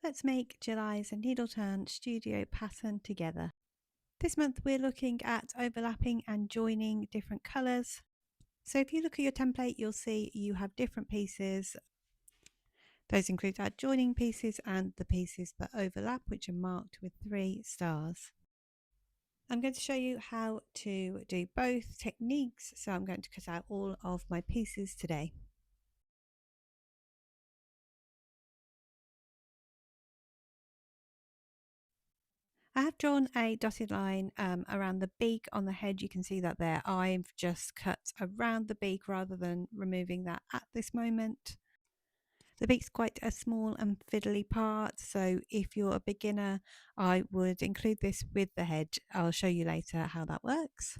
Let's make July's needle turn studio pattern together. This month we're looking at overlapping and joining different colours. So if you look at your template, you'll see you have different pieces. Those include our joining pieces and the pieces that overlap, which are marked with 3 stars. I'm going to show you how to do both techniques, so I'm going to cut out all of my pieces today. I have drawn a dotted line around the beak on the head. You can see that there. I've just cut around the beak rather than removing that at this moment. The beak's quite a small and fiddly part, so if you're a beginner, I would include this with the head. I'll show you later how that works.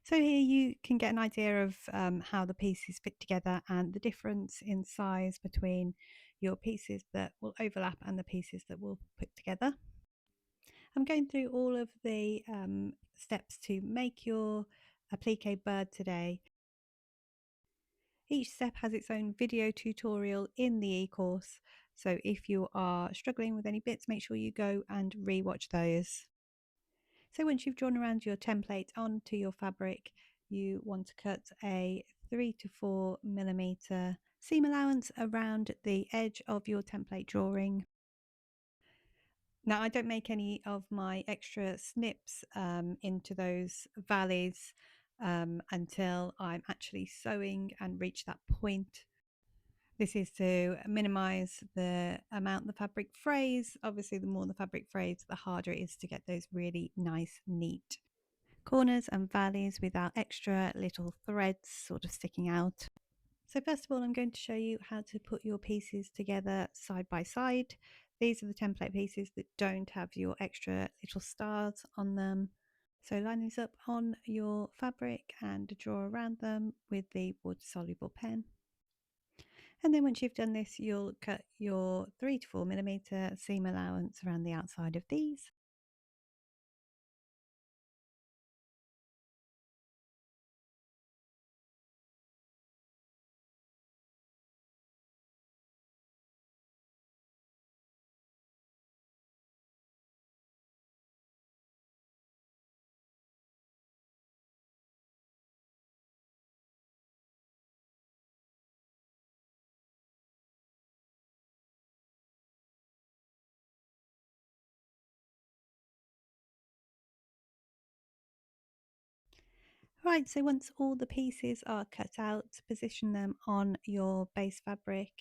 So here you can get an idea of how the pieces fit together and the difference in size between your pieces that will overlap and the pieces that will put together. I'm going through all of the steps to make your applique bird today. Each step has its own video tutorial in the e-course, so if you are struggling with any bits, make sure you go and re-watch those. So once you've drawn around your template onto your fabric, you want to cut a 3 to 4 millimeter seam allowance around the edge of your template drawing. Now, I don't make any of my extra snips into those valleys until I'm actually sewing and reach that point. This is to minimize the amount the fabric frays. Obviously, the more the fabric frays, the harder it is to get those really nice, neat corners and valleys without extra little threads sort of sticking out. So first of all, I'm going to show you how to put your pieces together side by side. These are the template pieces that don't have your extra little stars on them. So line these up on your fabric and draw around them with the water soluble pen. And then once you've done this, you'll cut your 3 to 4 millimeter seam allowance around the outside of these. Right, so once all the pieces are cut out, position them on your base fabric.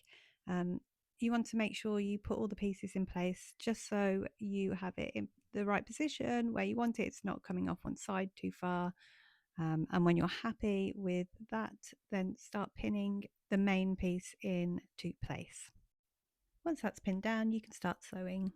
Um, you want to make sure you put all the pieces in place just so you have it in the right position where you want it. It's not coming off one side too far. And when you're happy with that, then start pinning the main piece into place. Once that's pinned down, you can start sewing.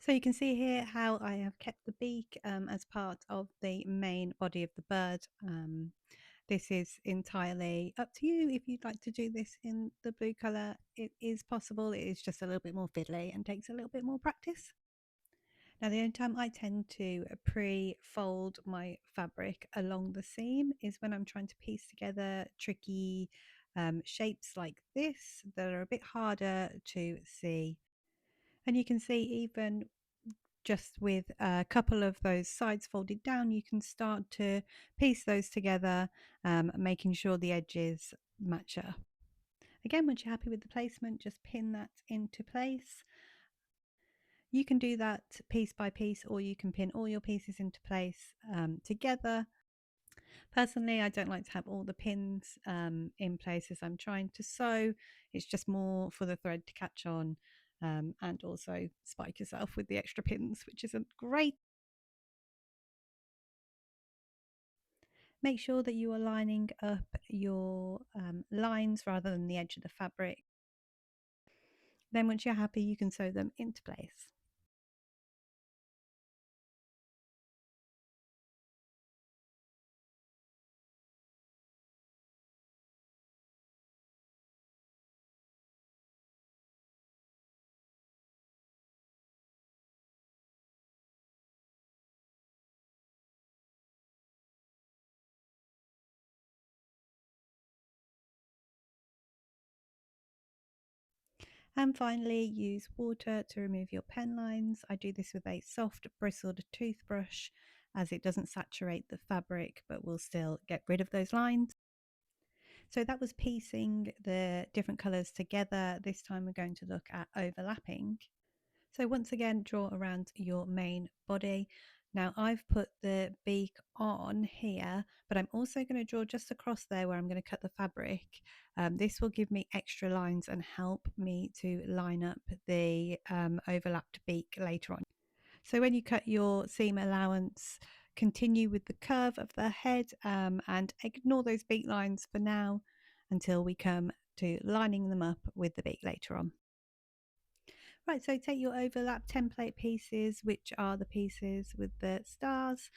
So you can see here how I have kept the beak as part of the main body of the bird. This is entirely up to you. If you'd like to do this in the blue colour, it is possible. It is just a little bit more fiddly and takes a little bit more practice. Now, the only time I tend to pre-fold my fabric along the seam is when I'm trying to piece together tricky shapes like this that are a bit harder to see. And you can see even Just with a couple of those sides folded down, you can start to piece those together, making sure the edges match up. Again, once you're happy with the placement, just pin that into place. You can do that piece by piece, or you can pin all your pieces into place together. Personally, I don't like to have all the pins in place as I'm trying to sew. It's just more for the thread to catch on, and also spike yourself with the extra pins, which isn't great. Make sure that you are lining up your lines rather than the edge of the fabric. Then once you're happy, you can sew them into place. And finally, use water to remove your pen lines. I do this with a soft bristled toothbrush as it doesn't saturate the fabric but will still get rid of those lines. So that was piecing the different colours together. This time we're going to look at overlapping. So once again, draw around your main body. Now I've put the beak on here, but I'm also going to draw just across there where I'm going to cut the fabric. This will give me extra lines and help me to line up the overlapped beak later on. So when you cut your seam allowance, continue with the curve of the head and ignore those beak lines for now until we come to lining them up with the beak later on. Right, so take your overlap template pieces, which are the pieces with the stars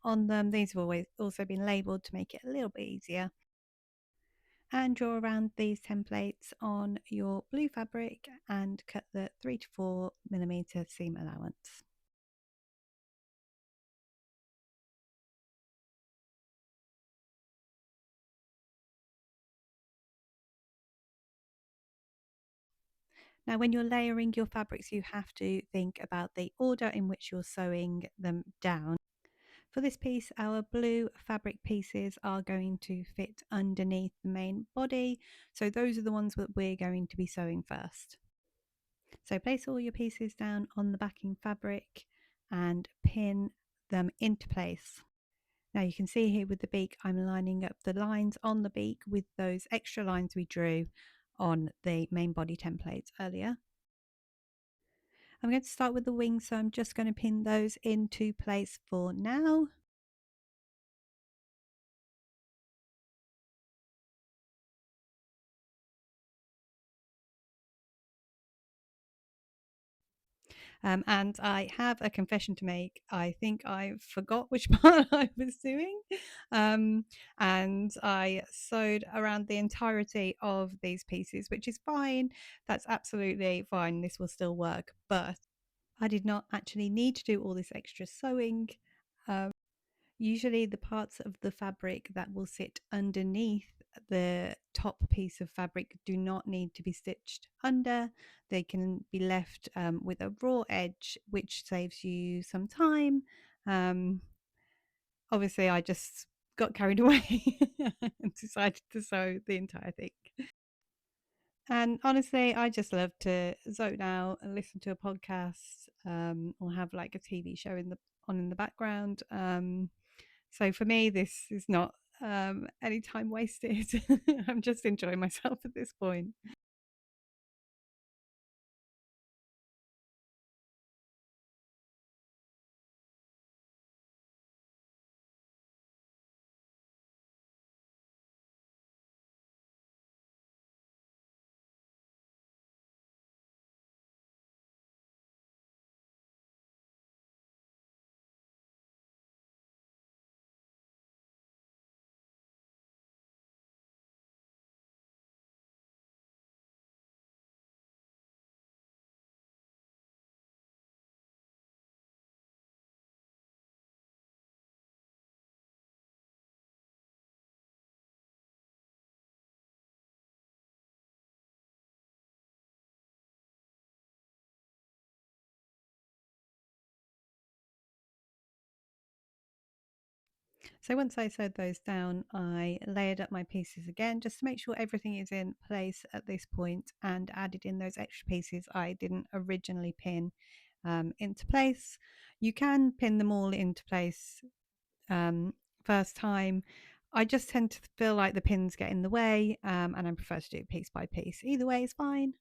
on them. These have always also been labelled to make it a little bit easier. And draw around these templates on your blue fabric and cut the 3 to 4 millimeter seam allowance. Now, when you're layering your fabrics, you have to think about the order in which you're sewing them down. For this piece, our blue fabric pieces are going to fit underneath the main body. So those are the ones that we're going to be sewing first. So place all your pieces down on the backing fabric and pin them into place. Now you can see here with the beak, I'm lining up the lines on the beak with those extra lines we drew on the main body templates earlier. I'm going to start with the wings, so I'm just going to pin those into place for now. And I have a confession to make. I think I forgot which part I was doing. And I sewed around the entirety of these pieces, which is fine. That's absolutely fine. This will still work. But I did not actually need to do all this extra sewing. Usually the parts of the fabric that will sit underneath the top piece of fabric do not need to be stitched under. They can be left with a raw edge, which saves you some time. Obviously, I just got carried away and decided to sew the entire thing. And honestly, I just love to zone out and listen to a podcast, or have like a TV show in the background. So for me, this is not any time wasted. I'm just enjoying myself at this point. So once I sewed those down, I layered up my pieces again just to make sure everything is in place at this point, and added in those extra pieces I didn't originally pin into place. You can pin them all into place um, first time. I just tend to feel like the pins get in the way, and I prefer to do piece by piece. Either way is fine.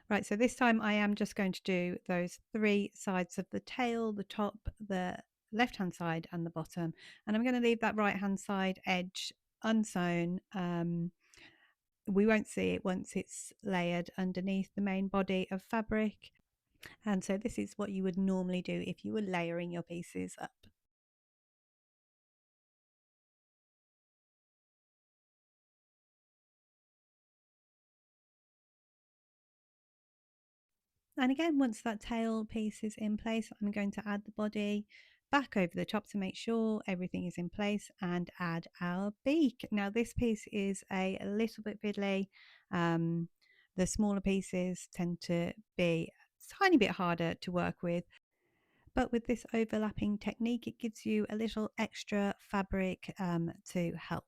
Right, so this time I am just going to do those three sides of the tail, the top, the left hand side, and the bottom. And I'm going to leave that right hand side edge unsewn. We won't see it once it's layered underneath the main body of fabric. And so this is what you would normally do if you were layering your pieces up. And again, once that tail piece is in place, I'm going to add the body back over the top to make sure everything is in place, and add our beak. Now this piece is a little bit fiddly. Um, the smaller pieces tend to be a tiny bit harder to work with, but with this overlapping technique, it gives you a little extra fabric to help.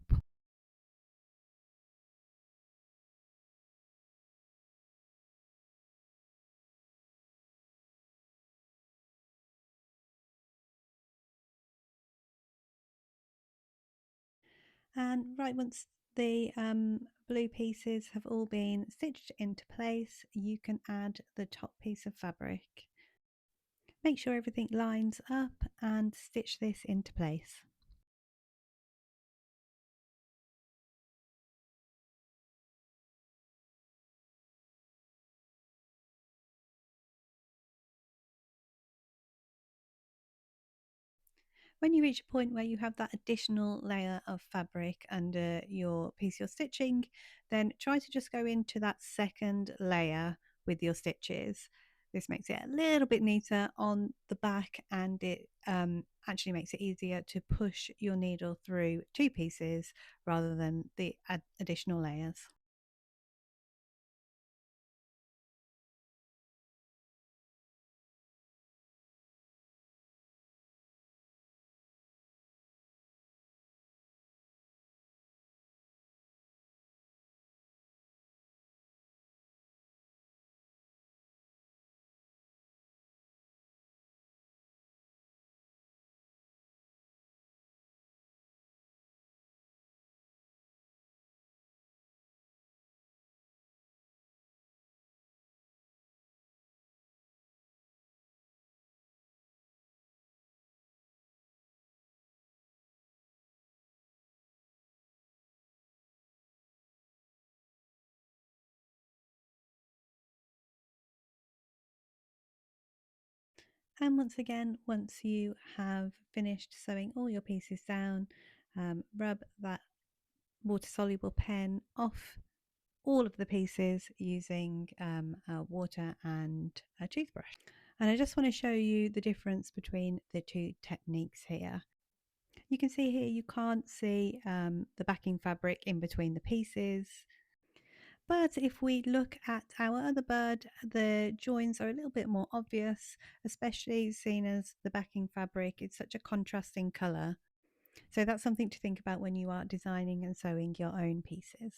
And right, once the blue pieces have all been stitched into place, you can add the top piece of fabric. Make sure everything lines up and stitch this into place. When you reach a point where you have that additional layer of fabric under your piece you're stitching, then try to just go into that second layer with your stitches. This makes it a little bit neater on the back, and it actually makes it easier to push your needle through two pieces rather than the additional layers. And once again, once you have finished sewing all your pieces down, rub that water soluble pen off all of the pieces using water and a toothbrush. And I just want to show you the difference between the two techniques here. You can see here you can't see the backing fabric in between the pieces. But if we look at our other bird, the joins are a little bit more obvious, especially seen as the backing fabric is such a contrasting colour. So that's something to think about when you are designing and sewing your own pieces.